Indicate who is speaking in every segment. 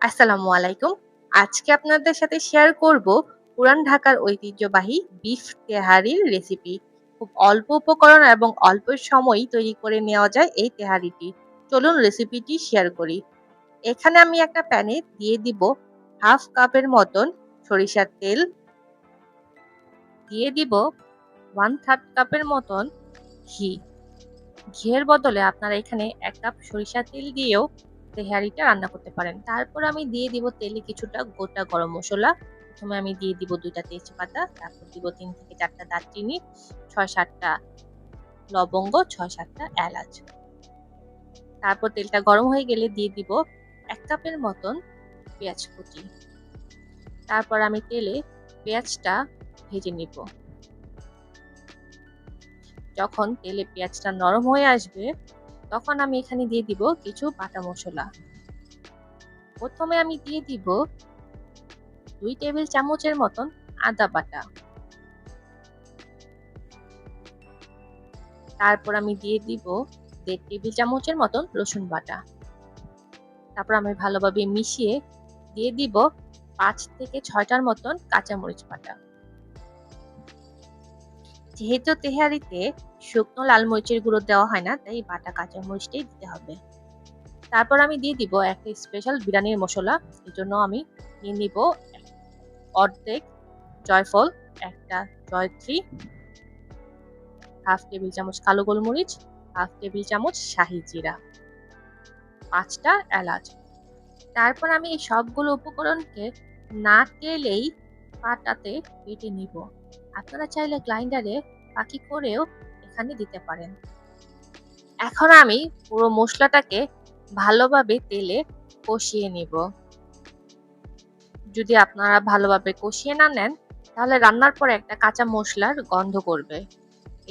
Speaker 1: আসসালামু আলাইকুম। আজকে আপনাদের সাথে শেয়ার করব পুরান ঢাকার ঐতিহ্যবাহী বিফ তেহারির রেসিপি। খুব অল্প উপকরণ এবং অল্প সময়ই তৈরি করে নেওয়া যায় এই তেহারিটি। চলুন রেসিপিটি শেয়ার করি। এখানে আমি একটা প্যানে দিয়ে দিব হাফ কাপের মতন সরিষার তেল, দিয়ে দিব 1/3 কাপের মতন ঘি। ঘিয়ের বদলে আপনারা এখানে ১ কাপ সরিষার তেল দিয়েও তেহারিটা রান্না করতে পারেন। তারপর আমি দিয়ে দিব তেলে কিছুটা গোটা গরম মসলা। প্রথমে আমি দিয়ে দিব ২ টা তেজপাতা, তারপর দিব ৩ থেকে ৪ টা দারচিনি, ৬-৭ টা লবঙ্গ, ৬-৭ টা এলাচ। তারপর তেলটা গরম হয়ে গেলে দিয়ে দিব ১ কাপের মতন পেঁয়াজ কুচি। তারপর আমি তেলে পেঁয়াজটা ভেজে নিব। যখন তেলে পেঁয়াজটা নরম হয়ে আসবে, তখন আমি এখানে দিয়ে দিব কিছু বাটা মসলা। প্রথমে আমি দিয়ে দিব ২ টেবিল চামচের মতন আদা বাটা। তারপর আমি দিয়ে দিব ১.৫ টেবিল চামচের মতন রসুন বাটা। তারপর আমি ভালোভাবে মিশিয়ে দিয়ে দিব ৫ থেকে ৬ টার মতন কাঁচামরিচ বাটা। যেহেতু তেহারিতে শুকনো লাল মরিচের গুঁড়ো দেওয়া হয় না, তাই বাটা কাঁচামরিচটাই দিতে হবে। তারপর আমি দিয়ে দিব একটা স্পেশাল বিরিয়ানির মসলা। এজন্য আমি নিয়ে নিব অর্ধেক জয়ফল, একটা জয়ত্রী, হাফ টেবিল চামচ কালো গোলমরিচ, হাফ টেবিল চামচ শাহি জিরা, ৫ টা এলাচ। তারপর আমি এই সবগুলো উপকরণকে না টেলেই পাটাতে বেটে নিব। আপনারা চাইলে গ্রাইন্ডারে বাকি করেও এখানে দিতে পারেন। এখন আমি পুরো মশলাটাকে ভালোভাবে তেলে কষিয়ে নিব। যদি আপনারা ভালোভাবে কষিয়ে না নেন, তাহলে রান্নার পরে একটা কাঁচা মসলার গন্ধ করবে।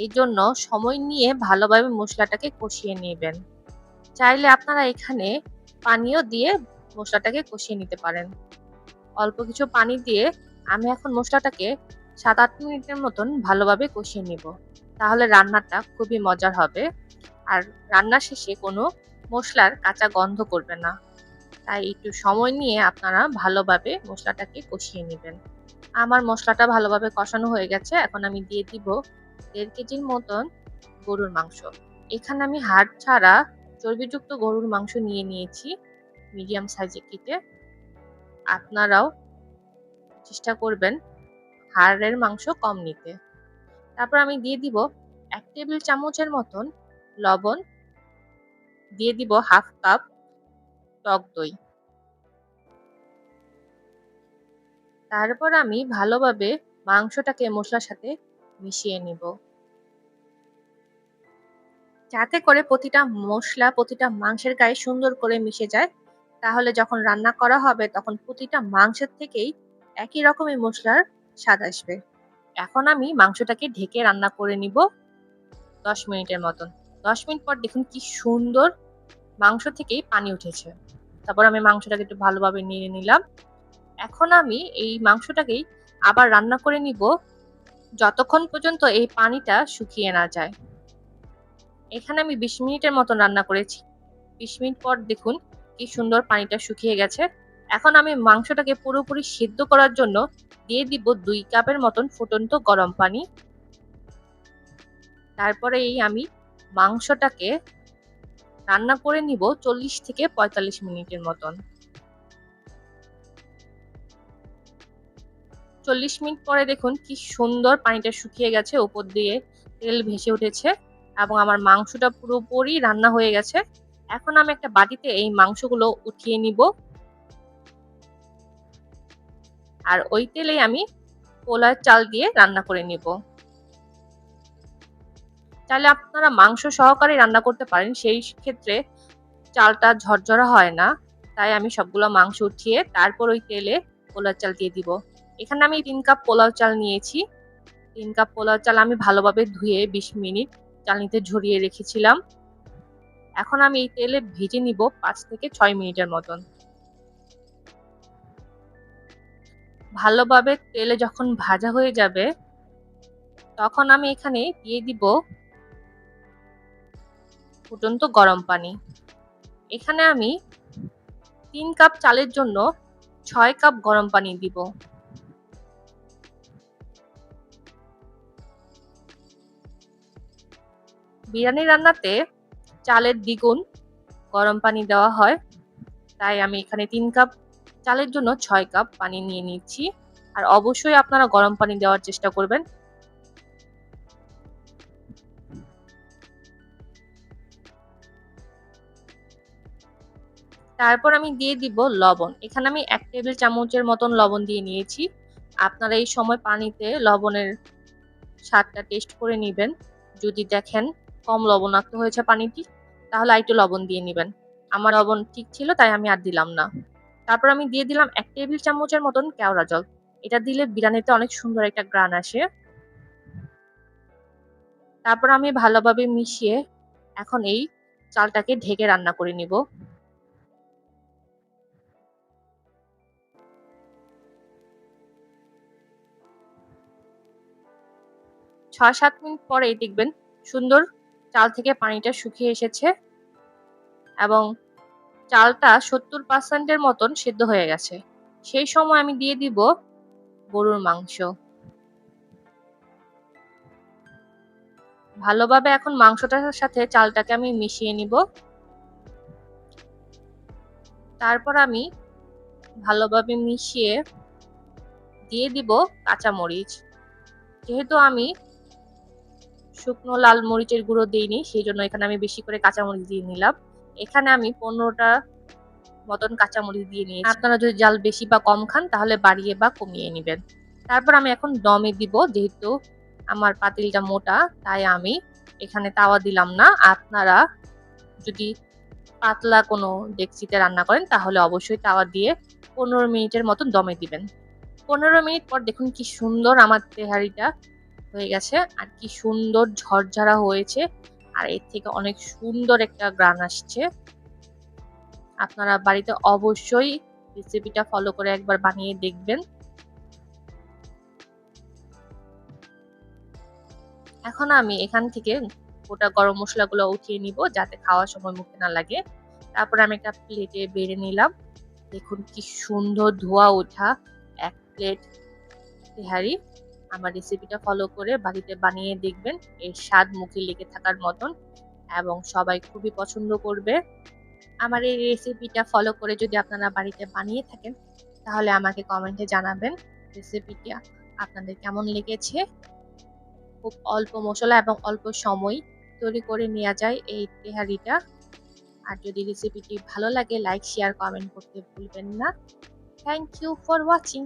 Speaker 1: এই জন্য সময় নিয়ে ভালোভাবে মশলাটাকে কষিয়ে নেবেন। চাইলে আপনারা এখানে পানিও দিয়ে মশলাটাকে কষিয়ে নিতে পারেন। অল্প কিছু পানি দিয়ে আমি এখন মশলাটাকে ৭-৮ মিনিটের মতন ভালোভাবে কষিয়ে নিব। তাহলে রান্নাটা খুবই মজার হবে। আর রান্নার শেষে কোনো মসলার কাঁচা গন্ধ করবে না। তাই একটু সময় নিয়ে আপনারা ভালোভাবে মশলাটাকে কষিয়ে নিবেন। আমার মশলাটা ভালোভাবে কষানো হয়ে গেছে। এখন আমি দিয়ে দিব ১.৫ কেজির মতন গরুর মাংস। এখানে আমি হাড় ছাড়া চর্বিযুক্ত গরুর মাংস নিয়ে নিয়েছি মিডিয়াম সাইজে কেটে। আপনারাও চেষ্টা করবেন হাড়ের মাংস কম নিতে। তারপর আমি দিয়ে দিব ১ টেবিল চামচের মতন লবণ, দিয়ে দিব হাফ কাপ টক দই। তারপর আমি ভালোভাবে মাংসটাকে মসলার সাথে মিশিয়ে নিব। যাতে করে প্রতিটা মসলা প্রতিটা মাংসের গায়ে সুন্দর করে মিশে যায়। তাহলে যখন রান্না করা হবে তখন প্রতিটা মাংসের থেকেই একই রকমের মসলার স্বাদ আসবে। এখন আমি মাংসটাকে ঢেকে রান্না করে নিব ১০ মিনিটের মতন। ১০ মিনিট পর দেখুন কি সুন্দর মাংস থেকেই পানি উঠেছে। তারপর আমি মাংসটাকে একটু ভালোভাবে নেড়ে নিলাম। এখন আমি এই মাংসটাকেই আবার রান্না করে নিব যতক্ষণ পর্যন্ত এই পানিটা শুকিয়ে না যায়। এখানে আমি ২০ মিনিটের মতন রান্না করেছি। ২০ মিনিট পর দেখুন কি সুন্দর পানিটা শুকিয়ে গেছে। এখন আমি মাংসটাকে পুরোপুরি সিদ্ধ করার জন্য দিয়ে দিব ২ কাপের মতন ফুটন্ত গরম পানি। তারপরেই আমি মাংসটাকে রান্না করে নিব ৪০ থেকে ৪৫ মিনিটের মতন। ৪০ মিনিট পরে দেখুন কি সুন্দর পানিটা শুকিয়ে গেছে, উপর দিয়ে তেল ভেসে উঠেছে এবং আমার মাংসটা পুরোপুরি রান্না হয়ে গেছে। এখন আমি একটা বাটিতে এই মাংসগুলো উঠিয়ে নিব। আর ওই তেলেই আমি পোলার চাল দিয়ে রান্না করে নিব। চাইলে আপনারা মাংস সহকারে রান্না করতে পারেন। সেই ক্ষেত্রে চালটা ঝরঝরা হয় না। তাই আমি সবগুলো মাংস উঠিয়ে তারপর ওই তেলে পোলার চাল দিয়ে দিব। এখানে আমি ৩ কাপ পোলাও চাল নিয়েছি। ৩ কাপ পোলাও চাল আমি ভালোভাবে ধুয়ে ২০ মিনিট চালনিতে ঝরিয়ে রেখেছিলাম। এখন আমি এই তেলে ভেজে নিব ৫ থেকে ৬ মিনিটের মতন। ভালোভাবে তেলে যখন ভাজা হয়ে যাবে, তখন আমি এখানে দিয়ে দিব ফুটন্ত গরম পানি। এখানে আমি 3 কাপ চালের জন্য 6 কাপ গরম পানি দিব। বিরিয়ানি রান্নাতে চালের দ্বিগুণ গরম পানি দেওয়া হয়, তাই আমি এখানে 3 কাপ চালের জন্য 6 কাপ পানি নিয়ে নিচ্ছি। আর অবশ্যই আপনারা গরম পানি দেওয়ার চেষ্টা করবেন। তারপর আমি দিয়ে দিব লবণ। এখানে আমি 1 টেবিল চামচের মতন লবণ দিয়ে নিয়েছি। আপনারা এই সময় পানিতে লবণের স্বাদটা টেস্ট করে নিবেন। যদি দেখেন কম লবণাক্ত হয়েছে পানিটি, তাহলে আরেকটু লবণ দিয়ে নিবেন। আমার লবণ ঠিক ছিল, তাই আমি আর দিলাম না। তারপর আমি দিয়ে দিলাম 1 টেবিল চামচের মতন কেওড়া জল। এটা দিলে বিরিয়ানিতে অনেক সুন্দর একটা ঘ্রাণ আসে। তারপর আমি ভালোভাবে মিশিয়ে এখন এই চালটাকে ঢেকে রান্না করে নিব। ৬-৭ মিনিট পরেই দেখবেন সুন্দর চাল থেকে পানিটা শুকিয়ে এসেছে এবং চালটা ৭০% এর মতন সেদ্ধ হয়ে গেছে। সেই সময় আমি দিয়ে দিব গরুর মাংস। ভালোভাবে এখন মাংসটার সাথে চালটাকে আমি মিশিয়ে নিব। তারপর আমি ভালোভাবে মিশিয়ে দিয়ে দিব কাঁচামরিচ। যেহেতু আমি শুকনো লাল মরিচের গুঁড়ো দিইনি, সেজন্য এখানে আমি বেশি করে কাঁচামরিচ দিয়ে নিলাম। এখানে আমি ১৫টা মতন কাঁচামরিচ দিয়ে নিয়েছি। আপনারা যদি জাল বেশি বা কম খান তাহলে বাড়িয়ে বা কমিয়ে নিবেন। তারপর আমি এখন দমে দিব। যেহেতু আমার পাতিলটা মোটা, তাই আমি এখানে তাওয়া দিলাম না। আপনারা যদি পাতলা কোনো ডেকচিতে রান্না করেন তাহলে অবশ্যই তাওয়া দিয়ে ১৫ মিনিটের মতন দমে দিবেন। ১৫ মিনিট পর দেখুন কি সুন্দর আমার তেহারিটা হয়ে গেছে আর কি সুন্দর ঝরঝরা হয়েছে। আর এর থেকে অনেক সুন্দর একটা ঘ্রাণ আসছে। আপনারা বাড়িতে অবশ্যই রেসিপিটা ফলো করে একবার বানিয়ে দেখবেন। এখন আমি এখান থেকে গোটা গরম মসলাগুলো উঠিয়ে নিব, যাতে খাওয়ার সময় মুখে না লাগে। তারপর আমি একটা প্লেটে বেড়ে নিলাম। দেখুন কি সুন্দর ধোয়া ওঠা ১ প্লেট তেহারি। আমার রেসিপিটা ফলো করে বাড়িতে বানিয়ে দেখবেন। এর স্বাদ মুখে লেগে থাকার মতন এবং সবাই খুবই পছন্দ করবে। আমার এই রেসিপিটা ফলো করে যদি আপনারা বাড়িতে বানিয়ে থাকেন, তাহলে আমাকে কমেন্টে জানাবেন রেসিপিটা আপনাদের কেমন লেগেছে। খুব অল্প মসলা এবং অল্প সময় তৈরি করে নেওয়া যায় এই তেহারিটা। আর যদি রেসিপিটি ভালো লাগে, লাইক, শেয়ার, কমেন্ট করতে ভুলবেন না। Thank you for watching.